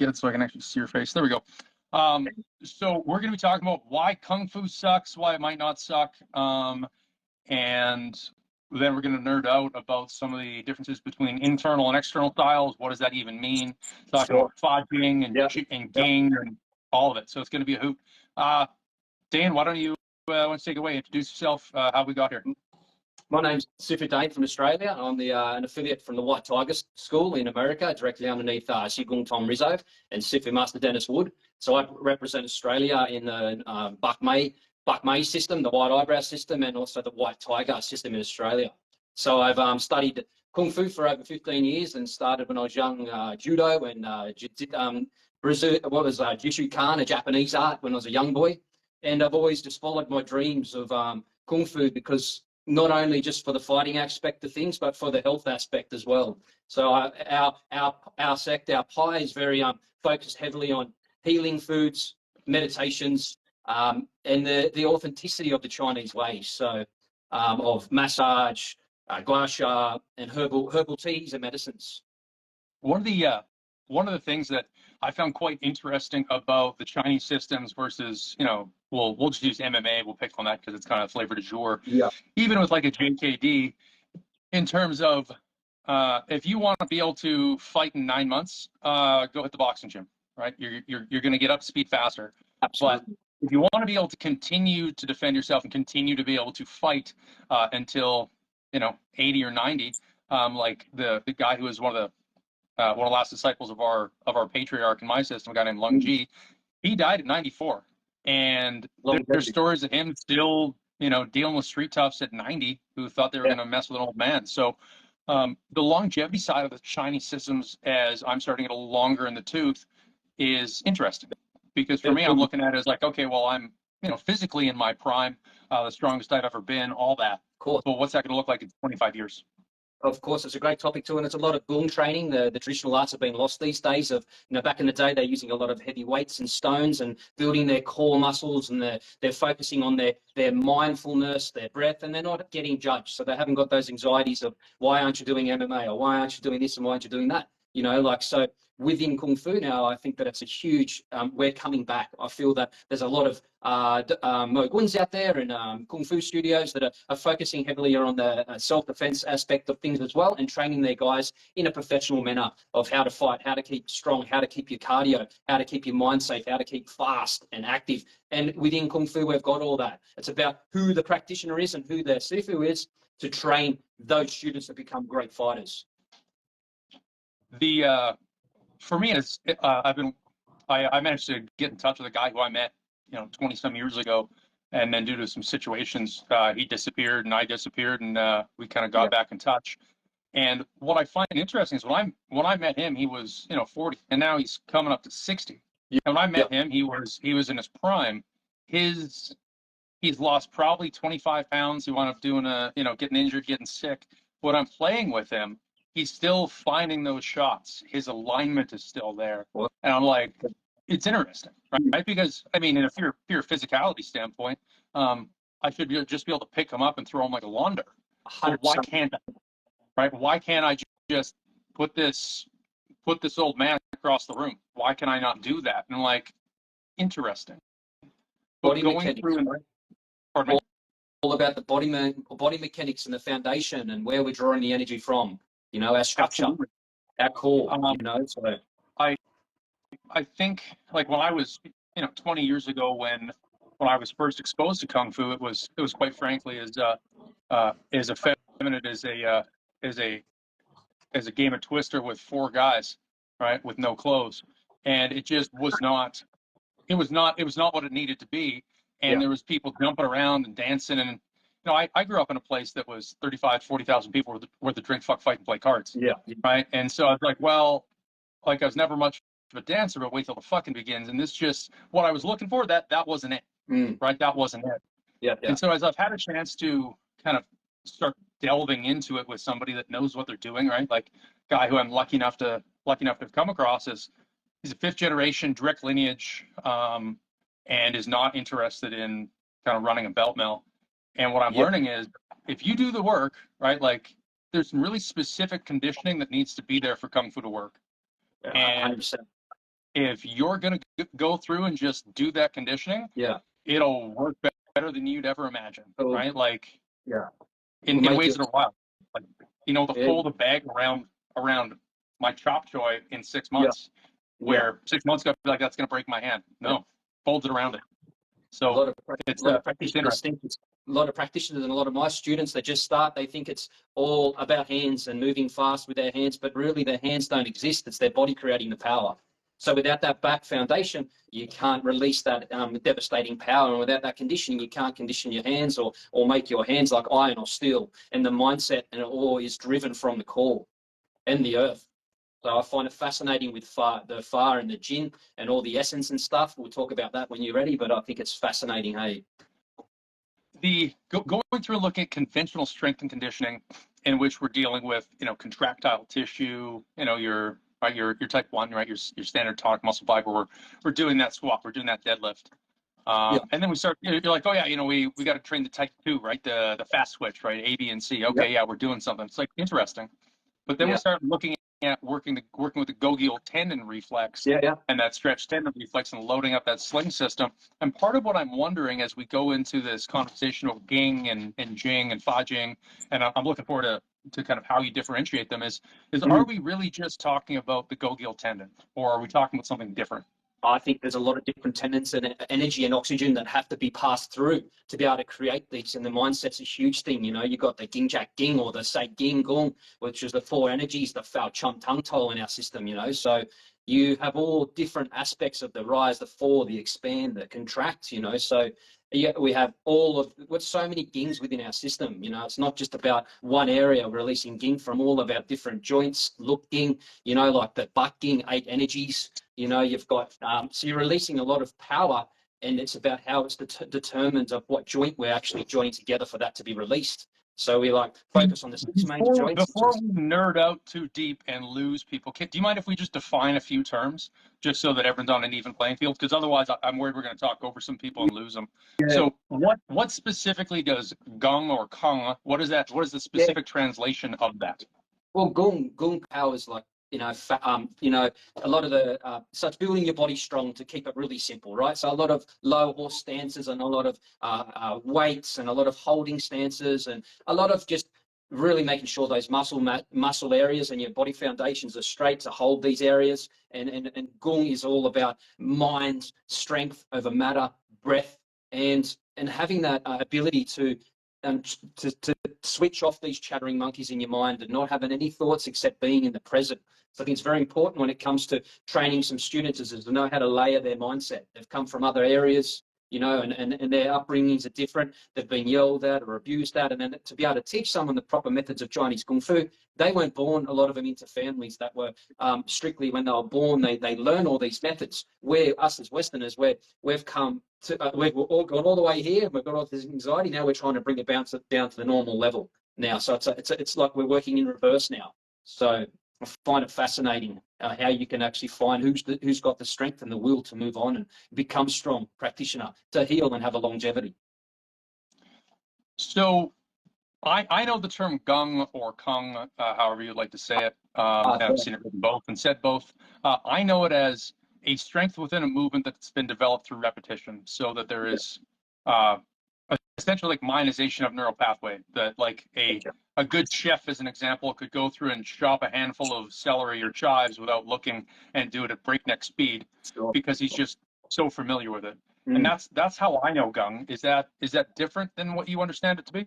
get it so I can actually see your face. There we go. So we're going to be talking about why Kung Fu sucks, why it might not suck, and then we're going to nerd out about some of the differences between internal and external styles. What does that even mean? Talking about Fa Jing and Ging and all of it. So it's going to be a hoot. Dan, why don't you take it away? Introduce yourself, how we got here. My name's Dane from Australia. I'm an affiliate from the White Tiger School in America, directly underneath Gung Tom Rizzo and Sifu Master Dennis Wood. So I represent Australia in the Buck May system, the White Eyebrow system, and also the White Tiger system in Australia. So I've studied Kung Fu for over 15 years and started when I was young Judo and Jishu Kan, a Japanese art, when I was a young boy. And I've always just followed my dreams of Kung Fu because not only just for the fighting aspect of things, but for the health aspect as well. So our sect, our Pi, is very focused heavily on healing foods, meditations, and the authenticity of the Chinese ways. So of massage, gua sha, and herbal teas and medicines. One of the things that I found quite interesting about the Chinese systems versus, we'll just use MMA. We'll pick on that because it's kind of flavor du jour. Yeah. Even with like a JKD, in terms of if you want to be able to fight in 9 months, go hit the boxing gym, right? You're going to get up to speed faster. Absolutely. But if you want to be able to continue to defend yourself and continue to be able to fight until 80 or 90, like the guy who was one of the last disciples of our patriarch in my system, a guy named Lung Ji, he died at 94. And there's stories of him still, dealing with street toughs at 90 who thought they were going to mess with an old man. So the longevity side of the Chinese systems, as I'm starting to get a little longer in the tooth, is interesting. Because for me, I'm looking at it as like, okay, well, I'm, physically in my prime, the strongest I've ever been, all that. Cool. But what's that going to look like in 25 years? Of course, it's a great topic too, and it's a lot of Gung training. The traditional arts have been lost these days. Back in the day, they're using a lot of heavy weights and stones and building their core muscles, and they're focusing on their mindfulness, their breath, and they're not getting judged. So they haven't got those anxieties of why aren't you doing MMA or why aren't you doing this and why aren't you doing that? So within Kung Fu now, I think that it's a huge, we're coming back. I feel that there's a lot of Mo Guns out there and Kung Fu studios that are focusing heavily on the self-defense aspect of things as well, and training their guys in a professional manner of how to fight, how to keep strong, how to keep your cardio, how to keep your mind safe, how to keep fast and active. And within Kung Fu, we've got all that. It's about who the practitioner is and who the Sifu is to train those students to become great fighters. For me, I managed to get in touch with a guy who I met, 20 some years ago, and then due to some situations, he disappeared and I disappeared, and we kind of got back in touch. And what I find interesting is when I met him, he was 40, and now he's coming up to 60. And when I met him, he was in his prime. He's lost probably 25 pounds. He wound up doing getting injured, getting sick. When I'm playing with him, he's still finding those shots. His alignment is still there. And I'm like, it's interesting, right? Because, in a pure physicality standpoint, I should just be able to pick him up and throw him like a lawn dart. So why can't I? Right? Why can't I just put this old man across the room? Why can I not do that? And I'm like, interesting. Body mechanics. All about the body mechanics and the foundation and where we're drawing the energy from. Our structure, our core, so. I think, like, when I was, 20 years ago, when I was first exposed to Kung Fu, it was quite frankly as effeminate as a game of Twister with 4 guys, right, with no clothes. And it just was not, it was not what it needed to be. And there was people jumping around and dancing, and I grew up in a place that was 35, 40,000 people where the drink, fuck, fight, and play cards. Yeah. Right. And so I was like, well, I was never much of a dancer, but wait till the fucking begins. And this just, what I was looking for, that wasn't it. Right. That wasn't it. Yeah. And so as I've had a chance to kind of start delving into it with somebody that knows what they're doing, right? Like a guy who I'm lucky enough to have come across, he's a 5th generation direct lineage, and is not interested in kind of running a belt mill. And what I'm learning is, if you do the work, right, like there's some really specific conditioning that needs to be there for Kung Fu to work. And 100%. if you're going to go through and just do that conditioning, Yeah. it'll work better than you'd ever imagine, It'll, right? Like yeah. in ways that are wild. Like, to Yeah. fold a bag around my chop joy in 6 months, where 6 months ago I'd be like, that's going to break my hand. No, folds it around it. A lot So of it's practitioners think a lot of practitioners and a lot of my students, they just start, they think it's all about hands and moving fast with their hands, but really their hands don't exist. It's their body creating the power. So without that back foundation, you can't release that devastating power. And without that conditioning, you can't condition your hands or make your hands like iron or steel. And the mindset and it all is driven from the core and the earth. So I find it fascinating with the Fa and the Jing and all the essence and stuff. We'll talk about that when you're ready, but I think it's fascinating, hey? Going through and looking at conventional strength and conditioning, in which we're dealing with, contractile tissue, your type 1, right, your standard tonic muscle fiber. We're doing that squat, we're doing that deadlift. And then we start, you're like, oh yeah, we got to train the type 2, right, the fast switch, right, A, B, and C. Okay, yeah, we're doing something. It's like interesting. But then we start looking at working with the goggial tendon reflex and that stretch tendon reflex and loading up that sling system. And part of what I'm wondering as we go into this conversation of Ging and Jing and Fa Jing, and I'm looking forward to kind of how you differentiate them, is are we really just talking about the goggial tendon, or are we talking about something different? I think there's a lot of different tendons and energy and oxygen that have to be passed through to be able to create these. And the mindset's a huge thing. You've got the Ging Jack Ging or the Say Ging Gung, which is the 4 energies, the Fao Chum Tung Tol in our system, So you have all different aspects of the rise, the fall, the expand, the contract, So we have so many Gings within our system. It's not just about one area releasing Ging from all of our different joints, look Ging, like the butt Ging, 8 energies. You've got, so you're releasing a lot of power, and it's about how it's determined of what joint we're actually joining together for that to be released. So we focus on the 6 major joints. Before we nerd out too deep and lose people, do you mind if we just define a few terms, just so that everyone's on an even playing field? Because otherwise, I'm worried we're going to talk over some people and lose them. Yeah. So what specifically does Gung or Kung? What is that? What is the specific translation of that? Well, Gung power is a lot of so it's building your body strong to keep it really simple, right? So a lot of low horse stances and a lot of weights and a lot of holding stances and a lot of just really making sure those muscle areas and your body foundations are straight to hold these areas. And Gung is all about mind, strength over matter, breath, and having that ability to switch off these chattering monkeys in your mind and not having any thoughts except being in the present. So I think it's very important when it comes to training some students is to know how to layer their mindset. They've come from other areas, and their upbringings are different. They've been yelled at or abused at. And then to be able to teach someone the proper methods of Chinese Kung Fu, they weren't born, a lot of them, into families that were strictly, when they were born, they learn all these methods. Where us as Westerners, we've come to, we've all gone all the way here. We've got all this anxiety. Now we're trying to bring it down to the normal level now. So it's like we're working in reverse now. So I find it fascinating how you can actually find who's got the strength and the will to move on and become strong practitioner, to heal and have a longevity. So I know the term Gung or Kung, however you'd like to say it. I've seen it written both and said both. I know it as a strength within a movement that's been developed through repetition, so that there is essentially like minization of neural pathway. That like a good chef, as an example, could go through and chop a handful of celery or chives without looking and do it at breakneck speed because he's just so familiar with it. And that's how I know Gung. Is that different than what you understand it to be?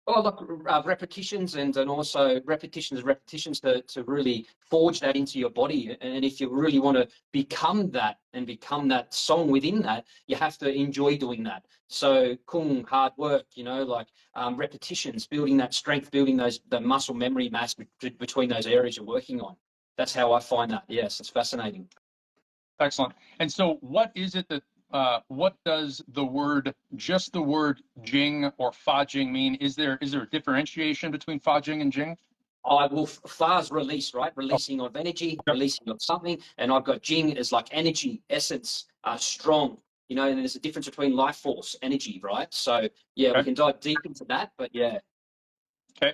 Oh, look, repetitions and also repetitions to really forge that into your body. And if you really want to become that and become that song within that, you have to enjoy doing that. So Kung, hard work, repetitions, building that strength, building the muscle memory mass between those areas you're working on. That's how I find that. Yes, it's fascinating. Excellent. And so what is it that what does just the word Jing or Fa Jing mean? Is there a differentiation between Fa Jing and Jing? Fa's release, right? Releasing of energy, releasing of something. And I've got Jing as like energy, essence, strong, and there's a difference between life force, energy, right? So yeah, we can dive deep into that, but yeah. Okay.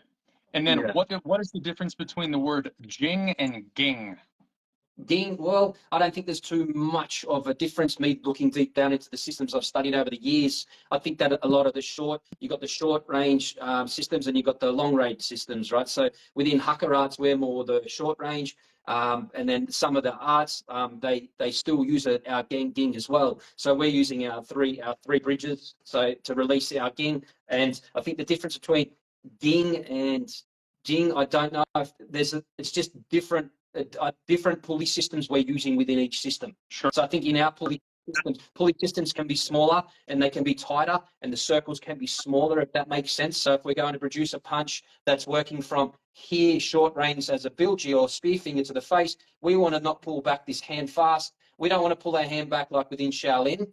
And then what is the difference between the word Jing and Ging? Ging, well, I don't think there's too much of a difference. Me looking deep down into the systems I've studied over the years, I think that a lot of you got the short range systems and you got the long range systems, right? So within Hakka arts, we're more the short range, and then some of the arts, they still use our Ging as well. So we're using our three bridges so to release our Ging, and I think the difference between Ging and Jing, I don't know if it's just different pulley systems we're using within each system. Sure. So I think in our pulley systems can be smaller and they can be tighter, and the circles can be smaller, if that makes sense. So if we're going to produce a punch that's working from here, short range as a bilgy or spear finger to the face, we want to not pull back this hand fast. We don't want to pull our hand back like within Shaolin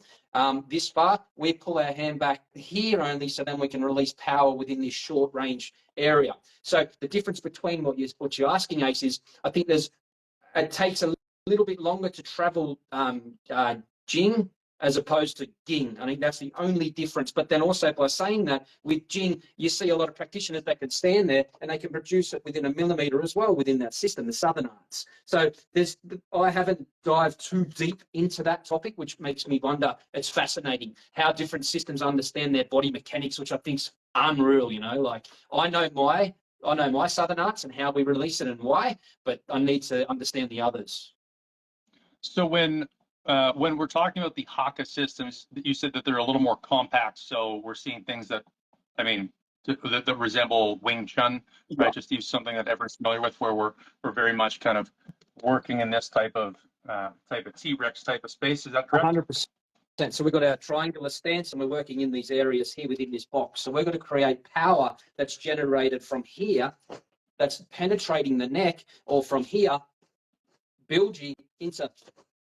this far. We pull our hand back here only, so then we can release power within this short range area. So the difference between what you're asking, Ace, is I think it takes a little bit longer to travel Jing as opposed to Ging. I think that's the only difference. But then also by saying that, with Jing, you see a lot of practitioners that can stand there and they can produce it within a millimeter as well within that system, the Southern arts. So I haven't dived too deep into that topic, which makes me wonder. It's fascinating how different systems understand their body mechanics, which I think's unreal. You know, like I know my Southern arts and how we release it and why, but I need to understand the others. So when we're talking about the Hakka systems, you said that they're a little more compact. So we're seeing things that, I mean, that resemble Wing Chun, right? Yeah. Just use something that everyone's familiar with, where we're very much kind of working in this type of T-Rex type of space. Is that correct? 100%. So we've got our triangular stance and we're working in these areas here within this box. So we're going to create power that's generated from here, that's penetrating the neck, or from here, bilging into.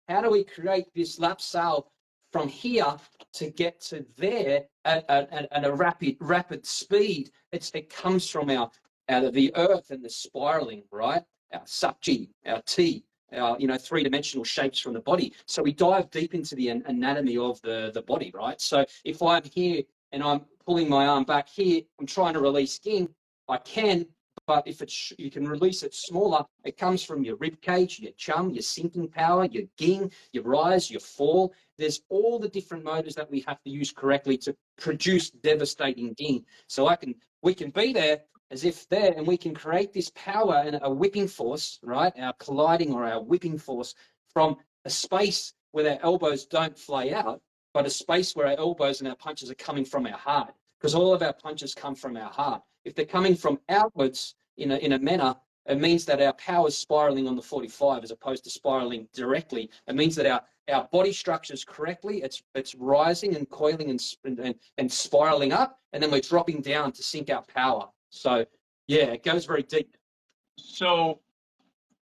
How do we create this lap sail from here to get to there at a rapid speed? It comes from out of the earth and the spiraling, right? Our sakji, our T, our three-dimensional shapes from the body. So we dive deep into the anatomy of the body, right? So if I'm here and I'm pulling my arm back here, I'm trying to release Ging, I can. But if you can release it smaller, it comes from your rib cage, your chum, your sinking power, your Ging, your rise, your fall. There's all the different motors that we have to use correctly to produce devastating Ging. So we can be there as if there, and we can create this power and a whipping force, right? Our colliding or our whipping force from a space where our elbows don't flay out, but a space where our elbows and our punches are coming from our heart, because all of our punches come from our heart. If they're coming from outwards in a manner, it means that our power is spiraling on the 45 as opposed to spiraling directly. It means that our body structure is correctly, it's rising and coiling and spiraling up, and then we're dropping down to sink our power. So yeah, it goes very deep. So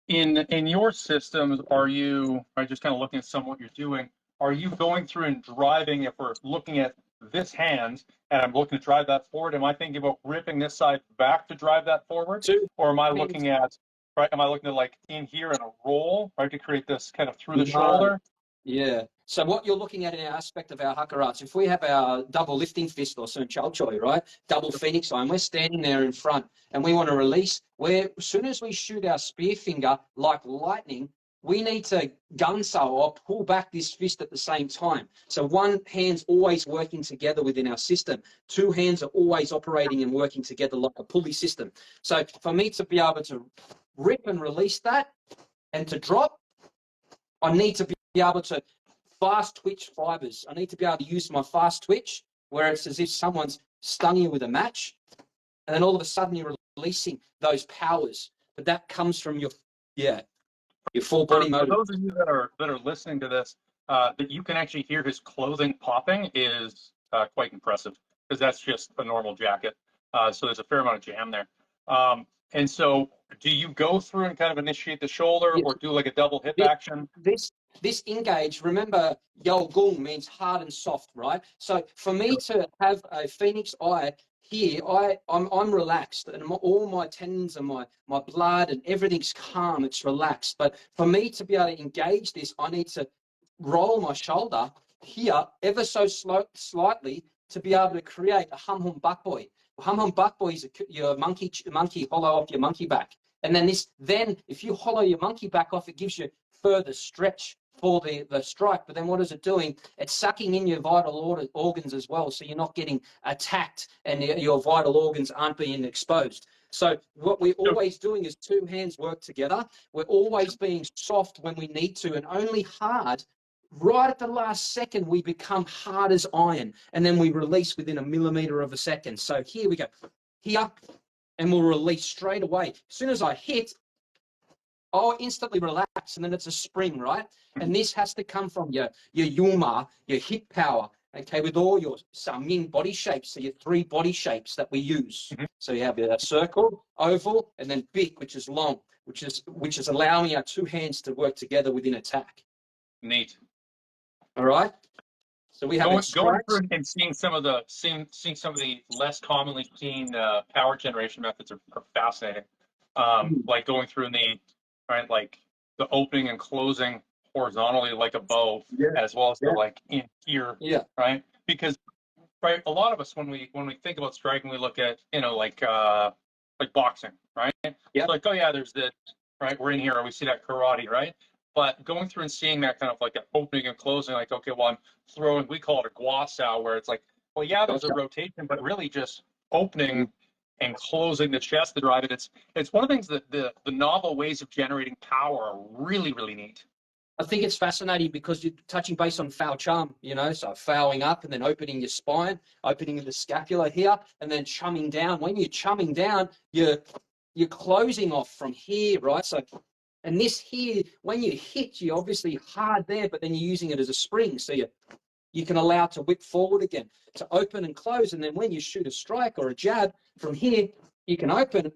in your systems, are you just kind of looking at some of what you're doing? Are you going through and driving, if we're looking at this hand and I'm looking to drive that forward, am I thinking about ripping this side back to drive that forward? Or am I looking at, like in here and a roll, right, to create this kind of through the shoulder? Yeah. So what you're looking at in our aspect of our Hakka arts, if we have our double lifting fist or Sun Chao Choi, right, double phoenix eye, and we're standing there in front and we want to release, as soon as we shoot our spear finger like lightning, we need to gunso or pull back this fist at the same time. So one hand's always working together within our system. Two hands are always operating and working together like a pulley system. So for me to be able to rip and release that and to drop, I need to be able to fast twitch fibers. I need to be able to use my fast twitch where it's as if someone's stung you with a match, and then all of a sudden you're releasing those powers. But that comes from your full body motor. For those of you that are listening to this, that you can actually hear his clothing popping is quite impressive, because that's just a normal jacket. So there's a fair amount of jam there. And so do you go through and kind of initiate the shoulder, or do like a double hip action? This engage, remember, Yao Gung means hard and soft, right? So for me to have a phoenix eye here, I'm relaxed, and all my tendons and my blood and everything's calm, it's relaxed. But for me to be able to engage this, I need to roll my shoulder here ever so slightly to be able to create a hum buck boy. Hum buck boy is your monkey hollow off your monkey back. And then if you hollow your monkey back off, it gives you further stretch for the strike. But then what is it doing? It's sucking in your vital organs as well, so you're not getting attacked and your vital organs aren't being exposed. So what we're always doing is two hands work together. We're always being soft when we need to, and only hard. Right at the last second, we become hard as iron, and then we release within a millimeter of a second. So here we go, here, and we'll release straight away. As soon as I hit, I'll instantly relax, and then it's a spring, right? And this has to come from your yuma, your hip power, okay, with all your Samying body shapes, so your 3 body shapes that we use. So you have a circle, oval, and then big, which is long, which is allowing our 2 hands to work together within attack. Neat. All right. So we have going through and seeing some of the less commonly seen power generation methods are fascinating. Like going through like the opening and closing horizontally like a bow, as well as the like in here, right? Because a lot of us when we think about striking, we look at like boxing, right? Yeah. Like, oh yeah, there's the right. We're in here, or we see that karate, right? But going through and seeing that kind of like an opening and closing, like, okay, well, I'm throwing, we call it a guasao, where it's like, well, yeah, there's a rotation, but really just opening and closing the chest to drive it. It's one of the things that the novel ways of generating power are really, really neat. I think it's fascinating because you're touching base on foul charm, so fouling up and then opening your spine, opening the scapula here, and then chumming down. When you're chumming down, you're closing off from here, right? So, and this here, when you hit, you're obviously hard there, but then you're using it as a spring. So you can allow it to whip forward again, to open and close. And then when you shoot a strike or a jab from here, you can open,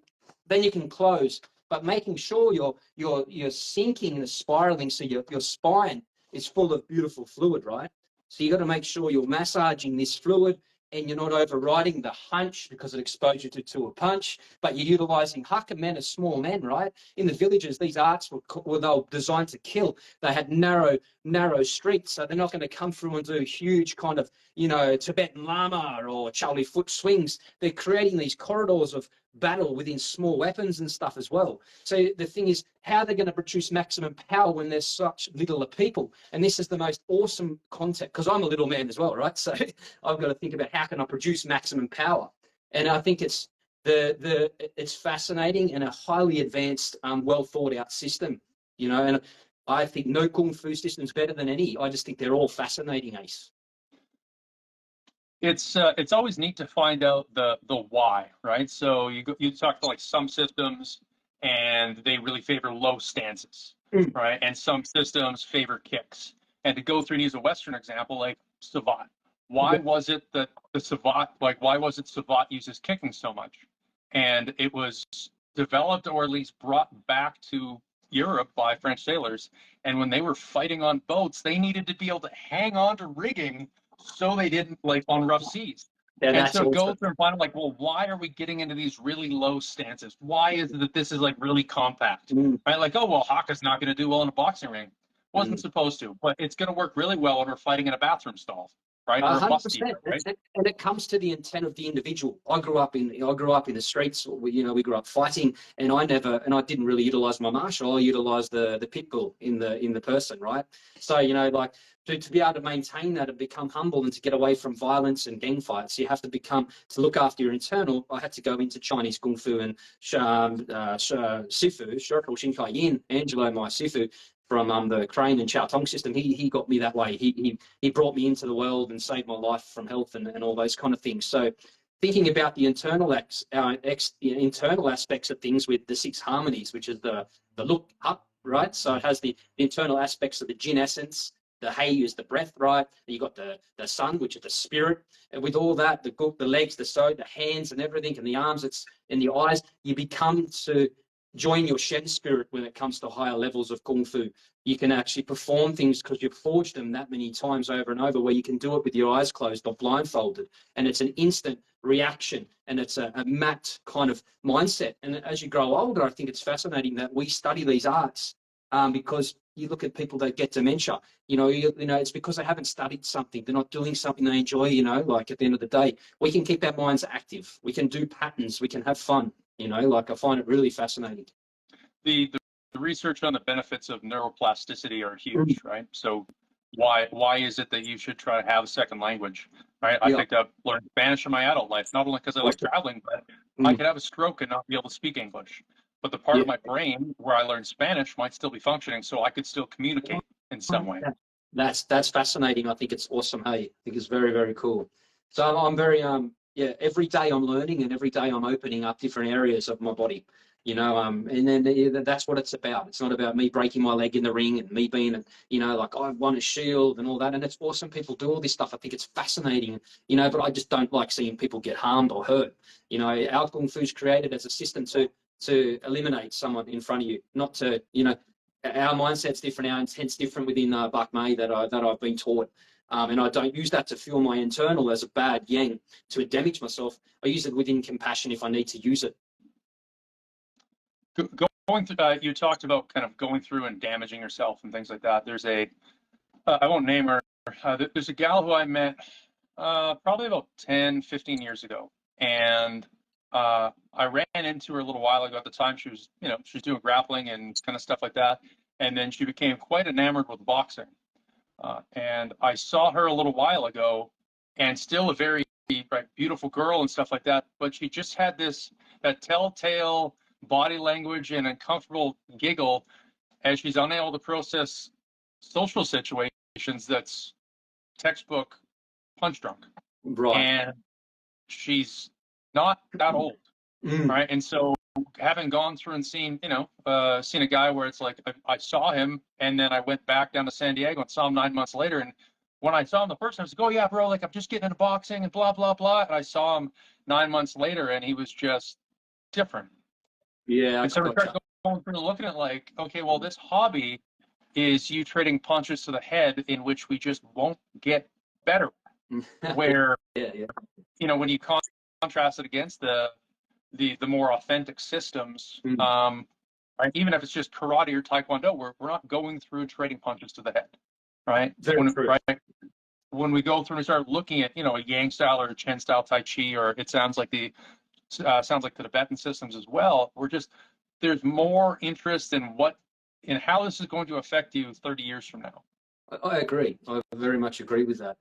then you can close. But making sure you're sinking and spiraling, so your spine is full of beautiful fluid, right? So you got to make sure you're massaging this fluid, and you're not overriding the hunch because it exposes you to a punch, but you're utilizing haka men as small men, right? In the villages, these arts were they were designed to kill. They had narrow streets, so they're not going to come through and do huge kind of, Tibetan Lama or Charlie Foot swings. They're creating these corridors of battle within small weapons and stuff as well. So the thing is, how they're going to produce maximum power when there's such little people. And this is the most awesome concept, because I'm a little man as well, right? So I've got to think about how can I produce maximum power. And I think it's it's fascinating and a highly advanced, well thought out system, and I think no Kung Fu system is better than any. I just think they're all fascinating, Ace. It's always neat to find out the why, right? So you talk to like some systems and they really favor low stances, right? And some systems favor kicks. And to go through and use a Western example, like Savate. Why was it that why was it Savate uses kicking so much? And it was developed, or at least brought back to Europe by French sailors. And when they were fighting on boats, they needed to be able to hang on to rigging so they didn't, like, on rough seas. Yeah, and so go through and find out, like, well, why are we getting into these really low stances? Why is it that this is like really compact? Right? Like, oh, well, Haka's not going to do well in a boxing ring. Wasn't supposed to, but it's going to work really well when we're fighting in a bathroom stall. Right? 100%. Right? And it comes to the intent of the individual. I grew up in the streets. We grew up fighting, and I didn't really utilize my martial. I utilized the pit bull in the person, right? So like to be able to maintain that and become humble and to get away from violence and gang fights, you have to look after your internal. I had to go into Chinese Gung Fu and Sifu, Shirko Shinkai Yin, Angelo, my Sifu, from the Crane and Chow Tong system. He got me that way. He brought me into the world and saved my life from health and all those kind of things. So thinking about the internal internal aspects of things with the 6 harmonies, which is the look up, right? So it has the internal aspects of the Jin essence. The Hei is the breath, right? You got the sun, which is the spirit. And with all that, the legs, the hands and everything, and the arms, and the eyes, you become to join your Shen spirit when it comes to higher levels of Kung Fu. You can actually perform things because you've forged them that many times over and over, where you can do it with your eyes closed or blindfolded. And it's an instant reaction, and it's a mapped kind of mindset. And as you grow older, I think it's fascinating that we study these arts because you look at people that get dementia, it's because they haven't studied something. They're not doing something they enjoy, like at the end of the day. We can keep our minds active. We can do patterns. We can have fun. Like I find it really fascinating. The the research on the benefits of neuroplasticity are huge, right? So why is it that you should try to have a second language, right? I picked up learned Spanish in my adult life, not only because I like traveling, but I could have a stroke and not be able to speak English. But the part of my brain where I learned Spanish might still be functioning, so I could still communicate in some way. That's fascinating. I think it's awesome. Hey, I think it's very, very cool. So I'm very yeah. Every day I'm learning, and every day I'm opening up different areas of my body. You know, and then that's what it's about. It's not about me breaking my leg in the ring and me being, you know, like I've won a shield and all that. And it's awesome. People do all this stuff. I think it's fascinating, you know, but I just don't like seeing people get harmed or hurt. You know, our Gung Fu is created as a system to eliminate someone in front of you, not to, you know, our mindset's different, our intent's different within Bak Mei that I've been taught. And I don't use that to fuel my internal as a bad yang to damage myself. I use it within compassion if I need to use it. Going through, you talked about kind of going through and damaging yourself and things like that. There's a, I won't name her. There's a gal who I met probably about 10, 15 years ago. And I ran into her a little while ago. At the time, she was, you know, she was doing grappling and kind of stuff like that. And then she became quite enamored with boxing. And I saw her a little while ago, and still a very beautiful girl and stuff like that. But she just had that telltale body language and uncomfortable giggle as she's unable to process social situations that's textbook punch drunk. Right. And she's not that old, right? And so having gone through and seen, you know, seen a guy where it's like I saw him and then I went back down to San Diego and saw him 9 months later. And when I saw him the first time, I was like, oh yeah, bro, like I'm just getting into boxing and blah, blah, blah. And I saw him 9 months later and he was just different. Yeah. And so we started going through and looking at like, okay, well, this hobby is you trading punches to the head in which we just won't get better. Where, you know, when you contrast it against the more authentic systems, right, even if it's just karate or taekwondo, we're not going through trading punches to the head, right? When we go through and start looking at, you know, a Yang style or a Chen style Tai Chi, or it sounds like the Tibetan systems as well, there's more interest in how this is going to affect you 30 years from now. I agree. I very much agree with that.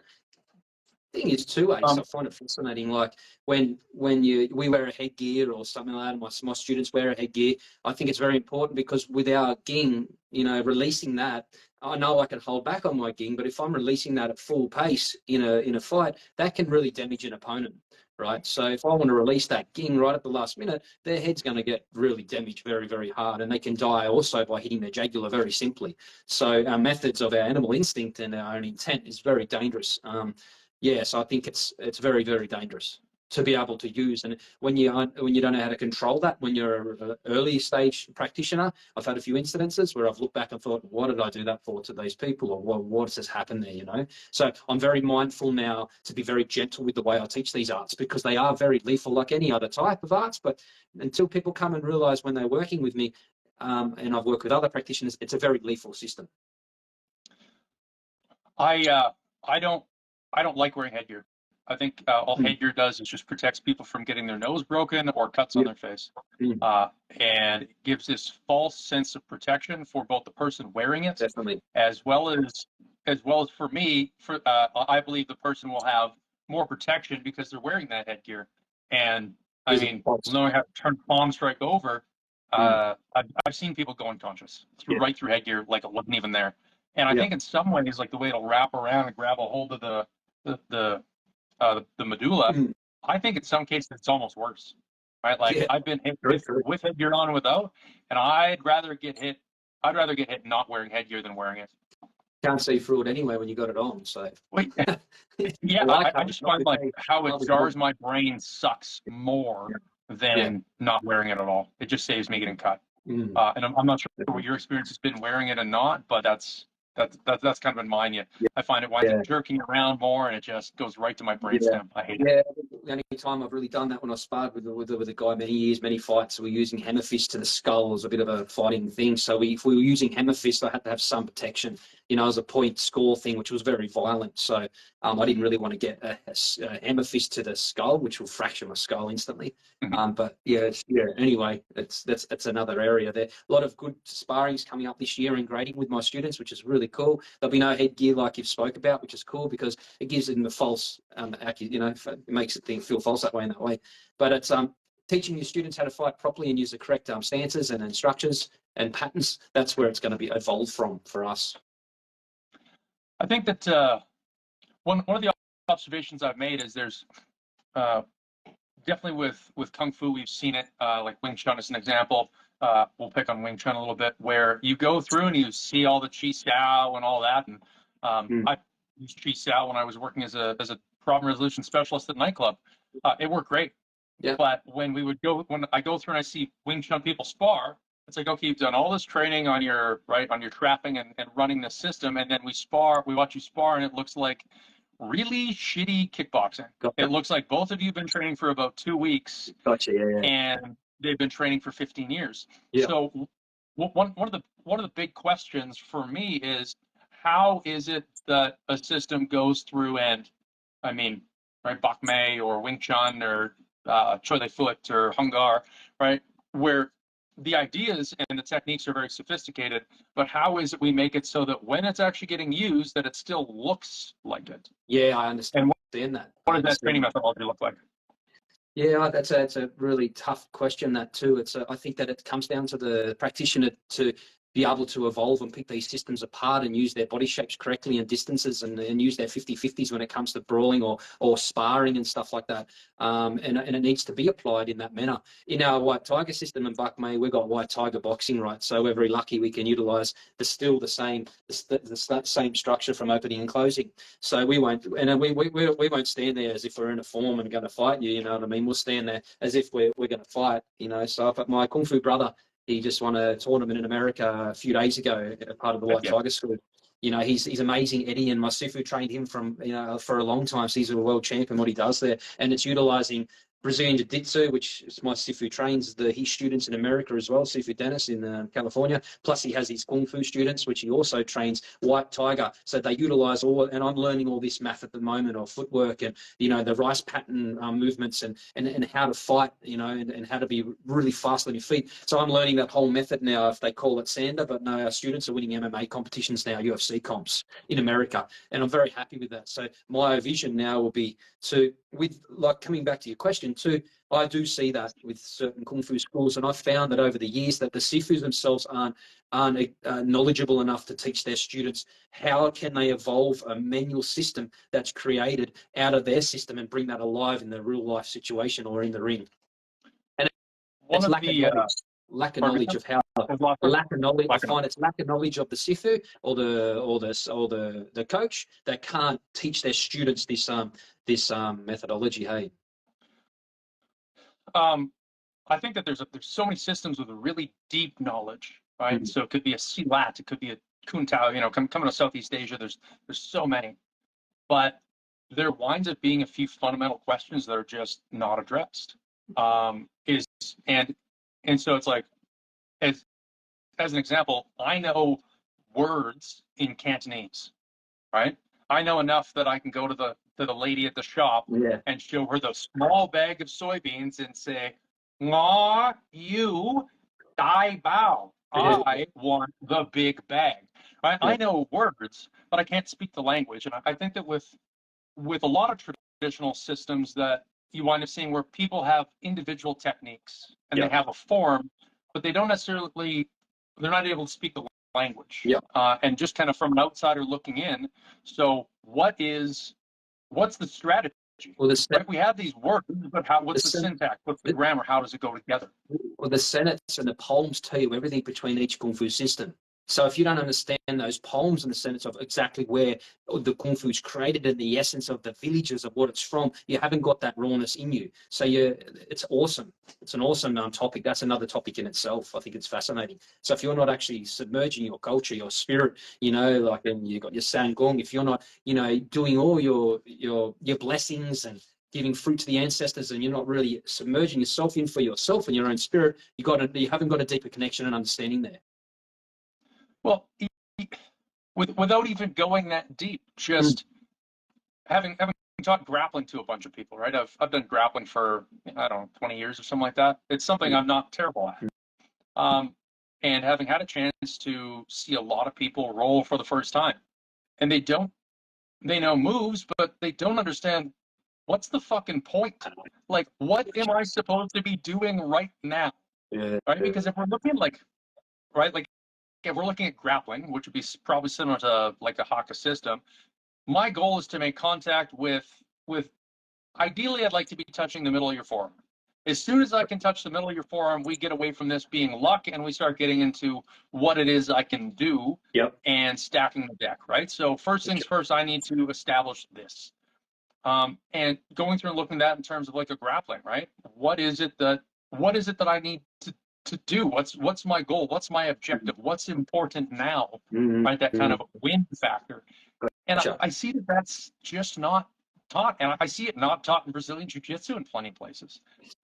Thing is too, Ace, I find it fascinating. Like when we wear a headgear or something like that, my students wear a headgear. I think it's very important because with our Ging, you know, releasing that, I know I can hold back on my Ging, but if I'm releasing that at full pace in a fight, that can really damage an opponent, right? So if I want to release that Ging right at the last minute, their head's going to get really damaged very, very hard, and they can die also by hitting their jugular very simply. So our methods of our animal instinct and our own intent is very dangerous. Yeah, so I think it's very, very dangerous to be able to use. And when you don't know how to control that, when you're an early stage practitioner, I've had a few incidences where I've looked back and thought, what did I do that for to these people, or what has happened there, you know? So I'm very mindful now to be very gentle with the way I teach these arts, because they are very lethal like any other type of arts. But until people come and realize when they're working with me, and I've worked with other practitioners, it's a very lethal system. I don't like wearing headgear. I think all headgear does is just protects people from getting their nose broken or cuts on their face, and it gives this false sense of protection for both the person wearing it, as well as for me. I believe the person will have more protection because they're wearing that headgear. And I mean, knowing how to turn palm strike over, I've seen people go unconscious right through headgear like it wasn't even there. And I think in some ways, like the way it'll wrap around and grab a hold of the medulla, I think in some cases it's almost worse, right? Like I've been hit with headgear on and without, and I'd rather get hit not wearing headgear than wearing it. Can't see through it anyway when you got it on. So yeah, I just find like how it jars my brain sucks more than not wearing it at all. It just saves me getting cut. And I'm not sure what your experience has been wearing it and not, but that's kind of been mine. I find it winds up jerking around more, and it just goes right to my brainstem. I hate it. The only time I've really done that when I sparred with a guy many fights, we were using hammer fist to the skull as a bit of a fighting thing. So if we were using hammer fist, I had to have some protection. you know, as a point score thing, which was very violent. So I didn't really want to get a hammer fist to the skull, which will fracture my skull instantly. But yeah, anyway, that's another area there. A lot of good sparrings coming up this year and grading with my students, which is really cool. There'll be no headgear like you've spoke about, which is cool because it gives them the false, you know, it makes it feel false that way in that way. But it's teaching your students how to fight properly and use the correct stances and structures and patterns. That's where it's going to be evolved from for us. I think that one of the observations I've made is there's definitely with Kung Fu, we've seen it, like Wing Chun is an example. We'll pick on Wing Chun a little bit, where you go through and you see all the Chi Sao and all that. And I used Chi Sao when I was working as a problem resolution specialist at a nightclub. It worked great. Yeah. But when I go through and I see Wing Chun people spar, it's like, okay, you've done all this training on your trapping and running the system, and then we watch you spar, and it looks like really shitty kickboxing. It looks like both of you have been training for about 2 weeks. Gotcha. Yeah. And they've been training for 15 years. Yeah. So one of the big questions for me is, how is it that a system goes through and, I mean, right, Bak Mei or Wing Chun or Choi Lei Foot or Hung Gar, right, where the ideas and the techniques are very sophisticated, but how is it we make it so that when it's actually getting used, that it still looks like it? Yeah, I understand. And what does that training methodology look like? Yeah, that's a really tough question, that too. I think that it comes down to the practitioner to be able to evolve and pick these systems apart and use their body shapes correctly and distances and use their 50-50s when it comes to brawling or sparring and stuff like that. And it needs to be applied in that manner. In our White Tiger system in Bak Mei, we've got White Tiger boxing, right? So we're very lucky we can utilize the same structure from opening and closing. So we won't stand there as if we're in a form and going to fight you, you know what I mean? We'll stand there as if we're going to fight, you know. So but my Kung Fu brother, he just won a tournament in America a few days ago, part of the White Tiger School. You know, he's amazing, Eddie, and my Sifu trained him for a long time. So he's a world champion, what he does there. And it's utilizing Brazilian Jiu-Jitsu, which is my Sifu trains his students in America as well, Sifu Dennis in California. Plus he has his Kung Fu students, which he also trains White Tiger. So they utilize and I'm learning all this math at the moment of footwork and, you know, the rice pattern movements and how to fight, you know, and how to be really fast on your feet. So I'm learning that whole method now, if they call it Sander, but no, our students are winning MMA competitions now, UFC comps in America. And I'm very happy with that. So my vision now will be coming back to your question too, I do see that with certain Kung Fu schools, and I've found that over the years that the Sifus themselves aren't knowledgeable enough to teach their students how can they evolve a manual system that's created out of their system and bring that alive in the real life situation or in the ring. And it's lack of knowledge of how lack of knowledge. I find it's lack of knowledge of the Sifu or the coach that can't teach their students this methodology. Hey. I think that there's so many systems with a really deep knowledge, right? Mm-hmm. So it could be a Silat, it could be a Kuntao, you know, coming to Southeast Asia, there's so many. But there winds up being a few fundamental questions that are just not addressed. And so it's like, as an example, I know words in Cantonese, right? I know enough that I can go to the lady at the shop and show her the small bag of soybeans and say, "Nga you dai bao." I want the big bag. Right? I know words, but I can't speak the language. And I think that with a lot of traditional systems that you wind up seeing where people have individual techniques and they have a form, but they don't necessarily, they're not able to speak the language. And just kind of from an outsider looking in. So what's the strategy? Well, we have these words, but what's the syntax? What's the grammar? How does it go together? Well, the sonnets and the poems tell you everything between each Kung Fu system. So if you don't understand those poems and the sonnets of exactly where the Kung Fu is created and the essence of the villages of what it's from, you haven't got that rawness in you. So it's awesome. It's an awesome topic. That's another topic in itself. I think it's fascinating. So if you're not actually submerging your culture, your spirit, you know, like and you got your Sangong, if you're not, you know, doing all your blessings and giving fruit to the ancestors, and you're not really submerging yourself in for yourself and your own spirit, you haven't got a deeper connection and understanding there. Well, without even going that deep, just having taught grappling to a bunch of people, right? I've done grappling for, I don't know, 20 years or something like that. It's something I'm not terrible at. And having had a chance to see a lot of people roll for the first time, and they know moves, but they don't understand what's the fucking point. Like, what am I supposed to be doing right now? Yeah. Right? Because if we're looking like, right, like if we're looking at grappling, which would be probably similar to like a haka system, my goal is to make contact with ideally I'd like to be touching the middle of your forearm. As soon as I can touch the middle of your forearm, we get away from this being luck and we start getting into what it is I can do and stacking the deck, right? So first things first, I need to establish this. And going through and looking at that in terms of like a grappling, right? What is it that I need to do? What's my goal? What's my objective? What's important now? Right? That kind of win factor. And I see that that's just not taught, and I see it not taught in Brazilian Jiu-Jitsu in plenty of places.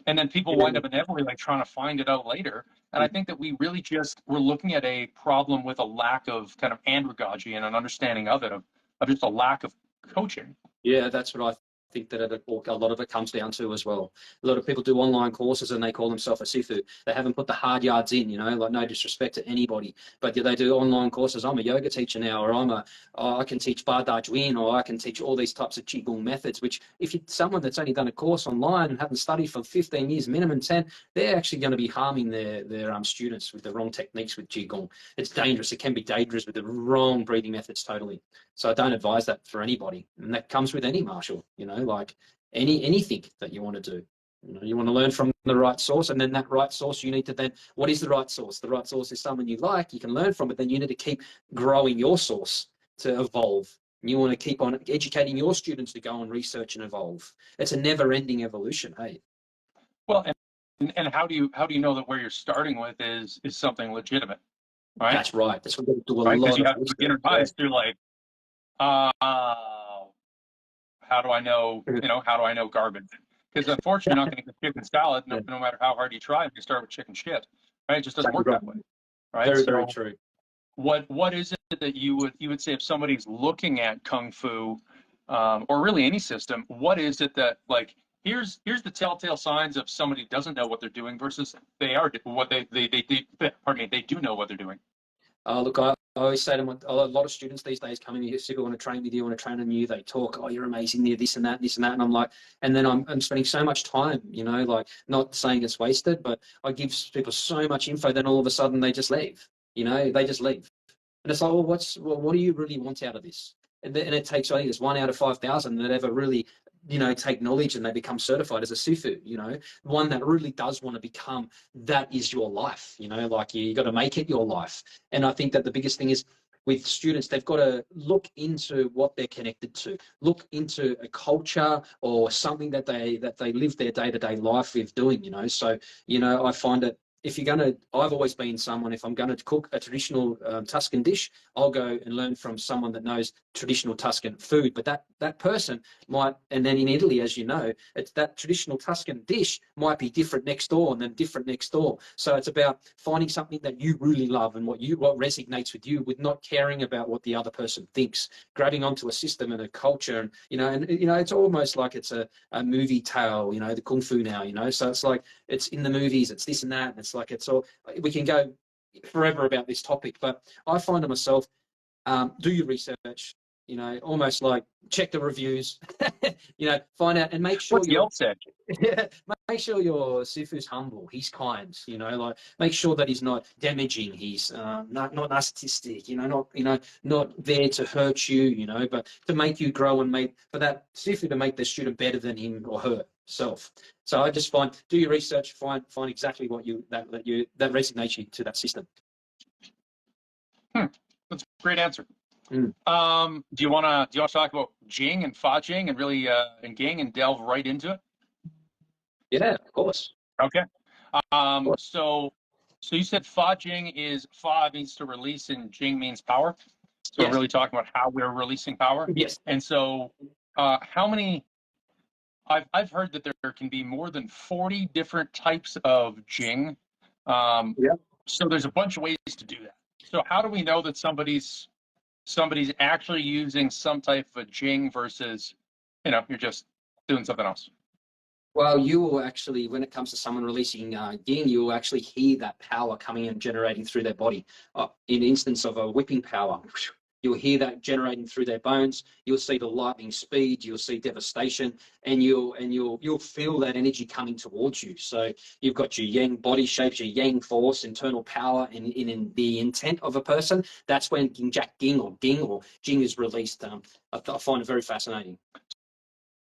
And then people wind up inevitably like trying to find it out later. And I think that we're looking at a problem with a lack of kind of andragogy and an understanding of it, of just a lack of coaching. Yeah, that's what I think that a lot of it comes down to as well. A lot of people do online courses and they call themselves a sifu. They haven't put the hard yards in, like no disrespect to anybody, but they do online courses. I'm a yoga teacher now, or I can teach Ba Da Juin, or I can teach all these types of Qigong methods, which if you're someone that's only done a course online and haven't studied for 15 years, minimum 10, they're actually going to be harming their students with the wrong techniques with Qigong. It's dangerous. It can be dangerous with the wrong breathing methods totally. So I don't advise that for anybody. And that comes with any martial, like anything that you want to do. You want to learn from the right source, and then that right source, you need to then, what is the right source? The right source is someone you like, you can learn from, but then you need to keep growing your source to evolve. And you want to keep on educating your students to go and research and evolve. It's a never-ending evolution, hey? Well, and how do you know that where you're starting with is something legitimate, right? That's right. That's what we do a lot of. Because you have beginner guys, they're like, how do I know, how do I know garbage? Because unfortunately, you're not going to get chicken salad no matter how hard you try. You start with chicken shit, right? It just doesn't work that way, right? Very, very true. What is it that you would say if somebody's looking at Kung Fu, or really any system? What is it that, like, here's the telltale signs of somebody doesn't know what they're doing versus they do know what they're doing? Look, I always say to a lot of students these days come in here, Sifu, want to train with you, want to train on you. They talk, oh, you're amazing, you're this and that, and I'm like, and then I'm spending so much time, like, not saying it's wasted, but I give people so much info, then all of a sudden they just leave, they just leave. And it's like, well, what do you really want out of this? And it takes, I think it's 1 out of 5,000 that ever really, take knowledge and they become certified as a Sifu, one that really does want to become, that is your life, like you got to make it your life. And I think that the biggest thing is with students, they've got to look into what they're connected to, look into a culture or something that they live their day-to-day life with doing, So, I find it, if you're going to, I've always been someone, if I'm going to cook a traditional Tuscan dish, I'll go and learn from someone that knows traditional Tuscan food. But that person might, and then in Italy, as you know, it's that traditional Tuscan dish might be different next door and then different next door. So it's about finding something that you really love and what resonates with you, with not caring about what the other person thinks, grabbing onto a system and a culture. And, it's almost like it's a movie tale, the Kung Fu now, so it's like, it's in the movies, it's this and that, and it's like, it's all, we can go forever about this topic, but I find to myself, do your research, almost like check the reviews, find out and make sure make sure your Sifu's humble, he's kind, like make sure that he's not damaging, he's not narcissistic, not there to hurt you, but to make you grow and for that Sifu to make the student better than him or herself. So I just find, do your research, find exactly what that resonates you to that system. That's a great answer. Do you want to talk about Jing and Fa Jing and really and Ging and delve right into it? Yeah, of course. Okay. So you said Fa Jing is, Fa means to release and Jing means power. So we're really talking about how we're releasing power. Yes. And so how many? I've heard that there can be more than 40 different types of Jing. So there's a bunch of ways to do that. So how do we know that somebody's somebody's actually using some type of a Jing versus, you're just doing something else? Well, you will actually, when it comes to someone releasing Ging, you will actually hear that power coming and generating through their body. In instance of a whipping power, you'll hear that generating through their bones. You'll see the lightning speed. You'll see devastation, and you'll feel that energy coming towards you. So you've got your yang body shapes, your yang force, internal power, and in the intent of a person. That's when Ging or Jing is released. I find it very fascinating.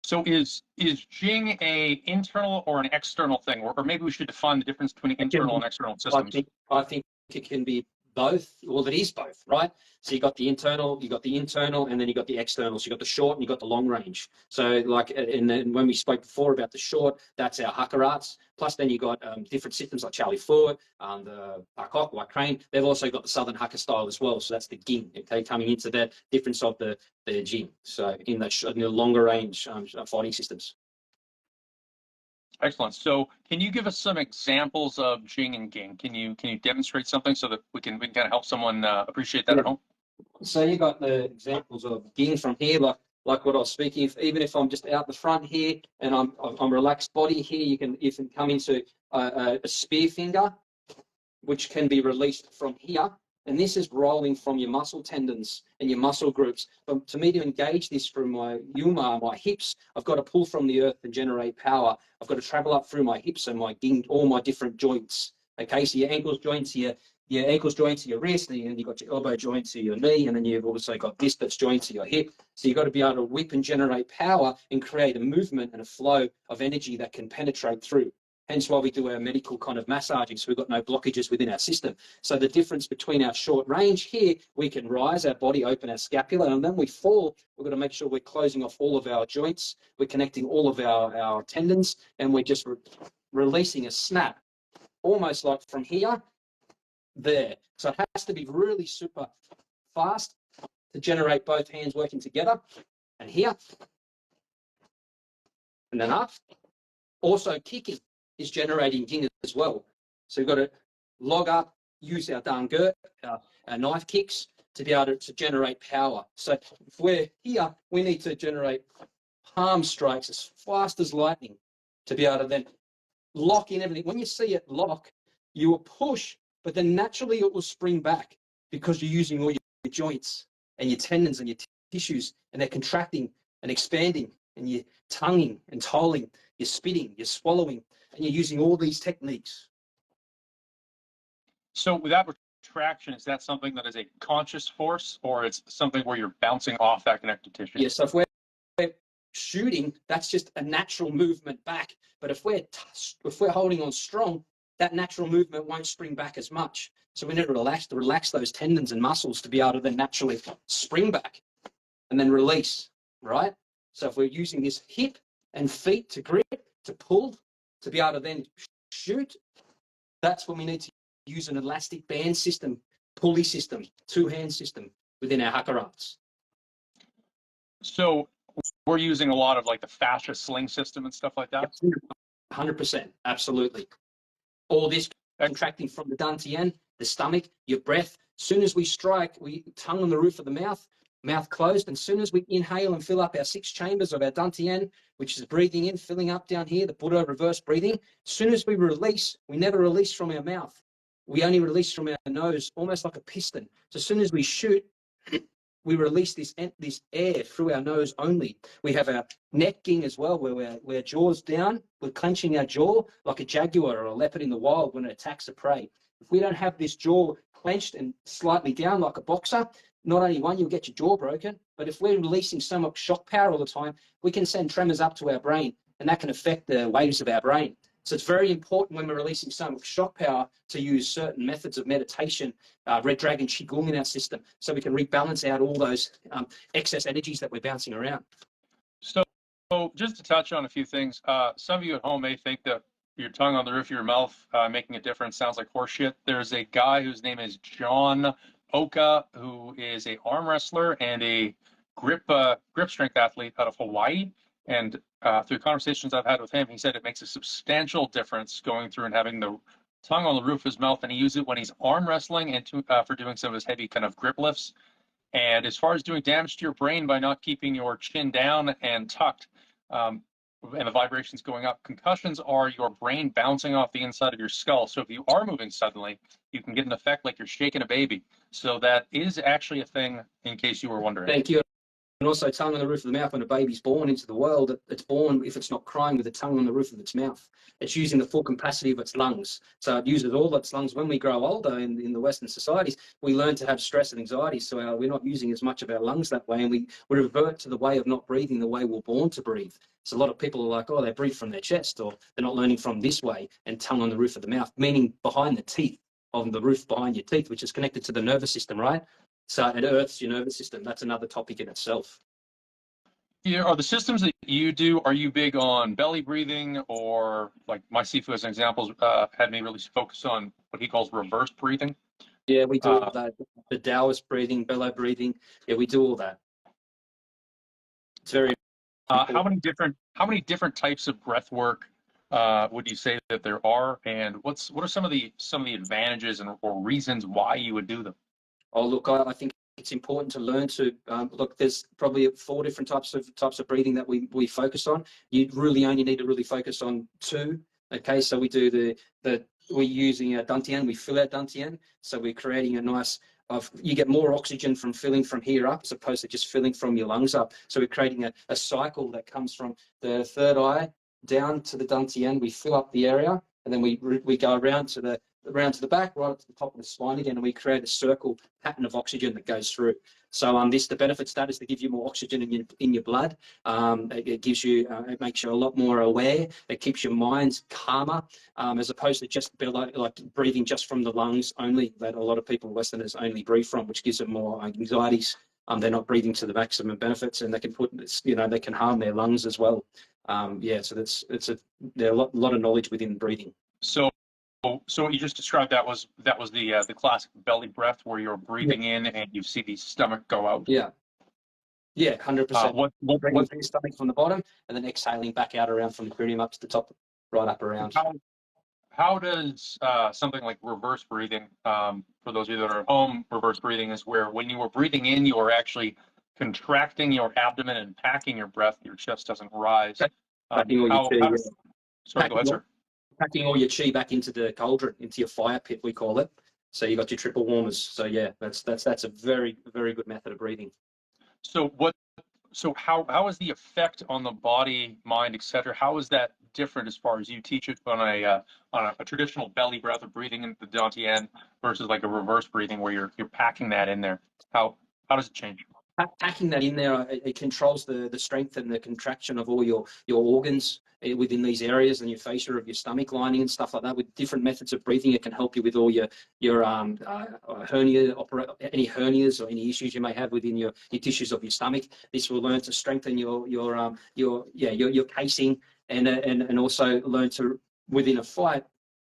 So is Jing a internal or an external thing, or maybe we should define the difference between internal and external systems? I think it can be both. Well, it is both, right? So you got the internal, and then you got the external. So you got the short and you got the long range. So like, and then when we spoke before about the short, that's our Hakka arts. Plus then you got different systems like Charlie Ford, the Pakok, White Crane. They've also got the Southern Hakka style as well. So that's the Ging, okay, coming into the difference of the Jing. So in the longer range fighting systems. Excellent. So can you give us some examples of Jing and Ging? Can you demonstrate something so that we can kind of help someone appreciate that at home? So you got the examples of Ging from here, like what I was speaking. Even if I'm just out the front here and I'm relaxed body here, you can come into a spear finger, which can be released from here. And this is rolling from your muscle tendons and your muscle groups. But to me, to engage this from my Yuma, my hips, I've got to pull from the earth and generate power. I've got to travel up through my hips and my Ging, all my different joints. Okay, so your ankles joints, your ankles joints to your wrist, and you've got your elbow joints to your knee, and then you've also got this that's joined to your hip. So you've got to be able to whip and generate power and create a movement and a flow of energy that can penetrate through. Hence why we do our medical kind of massaging, so we've got no blockages within our system. So the difference between our short range here, we can rise our body, open our scapula, and then we fall. We've got to make sure we're closing off all of our joints. We're connecting all of our tendons, and we're just releasing a snap, almost like from here, there. So it has to be really super fast to generate both hands working together, and here, and then up. Also kicking is generating Ging as well. So we've got to log up, use our Dangert, our knife kicks to be able to generate power. So if we're here, we need to generate palm strikes as fast as lightning to be able to then lock in everything. When you see it lock, you will push, but then naturally it will spring back because you're using all your joints and your tendons and your tissues, and they're contracting and expanding, and you're tonguing and tolling, you're spitting, you're swallowing, and you're using all these techniques. So without retraction, is that something that is a conscious force, or it's something where you're bouncing off that connective tissue? Yes, so if we're shooting, that's just a natural movement back. But if we're holding on strong, that natural movement won't spring back as much. So we need to relax those tendons and muscles to be able to then naturally spring back and then release, right? So if we're using this hip and feet to grip, to pull, to be able to then shoot, that's when we need to use an elastic band system, pulley system, two-hand system within our Hakka arts. So we're using a lot of like the fascia sling system and stuff like that? 100%, absolutely. All this contracting from the dantian, the stomach, your breath. Soon as we strike, we tongue on the roof of the mouth closed, and soon as we inhale and fill up our 6 chambers of our dantian, which is breathing in, filling up down here, the Buddha reverse breathing, as soon as we release, we never release from our mouth. We only release from our nose, almost like a piston. So as soon as we shoot, we release this air through our nose only. We have our neck Ging as well, where we're jaws down, we're clenching our jaw like a jaguar or a leopard in the wild when it attacks a prey. If we don't have this jaw clenched and slightly down like a boxer, not only one, you'll get your jaw broken, but if we're releasing so much shock power all the time, we can send tremors up to our brain, and that can affect the waves of our brain. So it's very important when we're releasing so much shock power to use certain methods of meditation, Red Dragon Qigong in our system, so we can rebalance out all those excess energies that we're bouncing around. So just to touch on a few things, some of you at home may think that your tongue on the roof of your mouth making a difference sounds like horseshit. There's a guy whose name is John Oka, who is a arm wrestler and a grip strength athlete out of Hawaii. And through conversations I've had with him, he said it makes a substantial difference going through and having the tongue on the roof of his mouth, and he uses it when he's arm wrestling and for doing some of his heavy kind of grip lifts. And as far as doing damage to your brain by not keeping your chin down and tucked, and the vibrations going up, concussions are your brain bouncing off the inside of your skull. So if you are moving suddenly, you can get an effect like you're shaking a baby. So that is actually a thing, in case you were wondering. Thank you. And also tongue on the roof of the mouth. When a baby's born into the world, it's born, if it's not crying, with a tongue on the roof of its mouth. It's using the full capacity of its lungs. So it uses all its lungs. When we grow older in the Western societies, we learn to have stress and anxiety. So we're not using as much of our lungs that way. And we revert to the way of not breathing the way we're born to breathe. So a lot of people are like, oh, they breathe from their chest, or they're not learning from this way, and tongue on the roof of the mouth, meaning behind the teeth, on the roof behind your teeth, which is connected to the nervous system, right? So it earths your nervous system. That's another topic in itself. Yeah, are the systems that you do, are you big on belly breathing, or like my Sifu as an example had me really focus on what he calls reverse breathing? Yeah, we do all that. The Taoist breathing, bellow breathing. Yeah, we do all that. It's very how many different types of breath work would you say that there are, and what are some of the advantages or reasons why you would do them? Oh, look, I think it's important to learn to look. There's probably 4 different types of breathing that we focus on. You really only need to really focus on 2. Okay, so we do we're using a dantian. We fill our dantian, so we're creating a nice. You get more oxygen from filling from here up as opposed to just filling from your lungs up. So we're creating a cycle that comes from the third eye down to the dantian. We fill up the area, and then we go around to the back, right up to the top of the spine again, and we create a circle pattern of oxygen that goes through. So the benefits that is to give you more oxygen in your blood. It gives you, it makes you a lot more aware. It keeps your mind calmer, as opposed to just like breathing just from the lungs only, that a lot of people, Westerners, only breathe from, which gives them more anxieties. They're not breathing to the maximum benefits, and they can harm their lungs as well. Yeah, so there's a lot of knowledge within breathing. So what you just described, that was the classic belly breath, where you're breathing in and you see the stomach go out. Yeah, 100%. What Breathing through your stomach from the bottom, and then exhaling back out around from the perineum up to the top, right up around. How does something like reverse breathing, for those of you that are at home, reverse breathing is where when you are breathing in, you are actually contracting your abdomen and packing your breath, your chest doesn't rise. Packing all your chi, sorry, go ahead, sir. Packing all your chi back into the cauldron, into your fire pit, we call it. So you got your triple warmers. So yeah, that's a very, very good method of breathing. So how is the effect on the body, mind, etc.? How is that different as far as you teach it on a traditional belly breath of breathing into the dantian versus like a reverse breathing where you're packing that in there? How does it change? Packing that in there, it controls the strength and the contraction of all your organs within these areas, and your fascia of your stomach lining and stuff like that. With different methods of breathing, it can help you with all your hernia, any hernias or any issues you may have within your tissues of your stomach. This will learn to strengthen your casing, and also learn to, within a fight,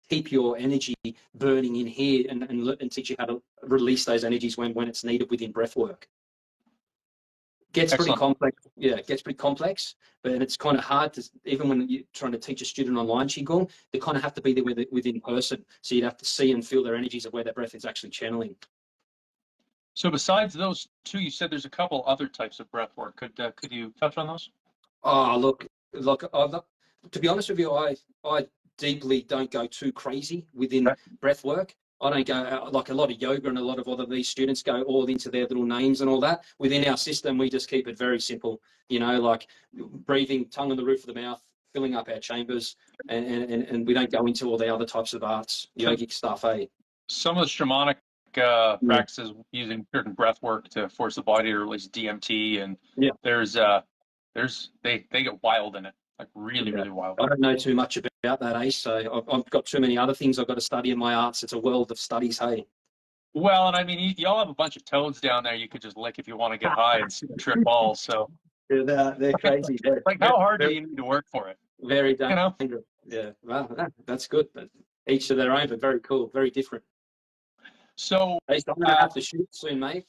keep your energy burning in here, and teach you how to release those energies when it's needed within breath work. Gets pretty complex. Yeah, it gets pretty complex, but it's kind of hard to, even when you're trying to teach a student online Qigong, they kind of have to be there within person. So you'd have to see and feel their energies of where their breath is actually channeling. So besides those 2, you said there's a couple other types of breath work. Could you touch on those? Oh, look, to be honest with you, I deeply don't go too crazy within breath work. I don't go like a lot of yoga, and a lot of these students go all into their little names and all that. Within our system, we just keep it very simple, like breathing, tongue on the roof of the mouth, filling up our chambers, and we don't go into all the other types of arts, yogic stuff, eh? Some of the shamanic practices using certain breath work to force the body to release DMT, and they get wild in it. Like really wild. I don't know too much about that, eh? So I've got too many other things I've got to study in my arts. It's a world of studies, hey? Well, and I mean, y'all have a bunch of toads down there you could just lick if you want to get high and trip balls. So they're crazy. Like, how hard do you need to work for it? Very dangerous. Yeah, well, that's good. But each to their own, but very cool, very different. So I'm gonna have to shoot soon, mate.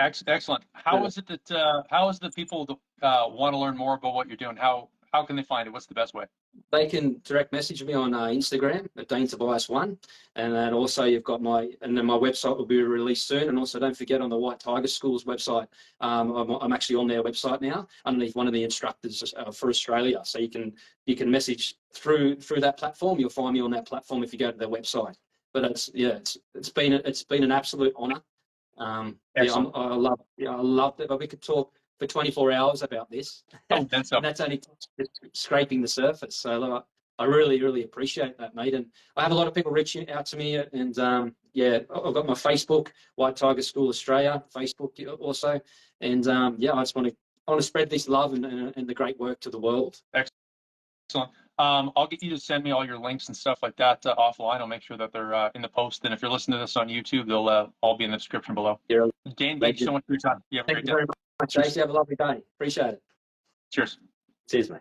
Excellent. How is it that how is the people that want to learn more about what you're doing? How can they find it? What's the best way? They can direct message me on Instagram at Dane Tobias1, and then also you've got and then my website will be released soon. And also don't forget on the White Tiger School's website, I'm actually on their website now underneath one of the instructors for Australia. So you can message through that platform. You'll find me on that platform if you go to their website. But it's been an absolute honour. I love it. But we could talk for 24 hours about this. Oh, And that's only scraping the surface. So I really, really appreciate that, mate. And I have a lot of people reaching out to me, and I've got my Facebook, White Tiger School Australia, Facebook also. And I just want to spread this love and the great work to the world. Excellent. I'll get you to send me all your links and stuff like that offline. I'll make sure that they're in the post. And if you're listening to this on YouTube, they'll all be in the description below. Yeah. Dane, thank you so much for your time. You have a great day. Thank you very much, Chase. Have a lovely day. Appreciate it. Cheers. Cheers, mate.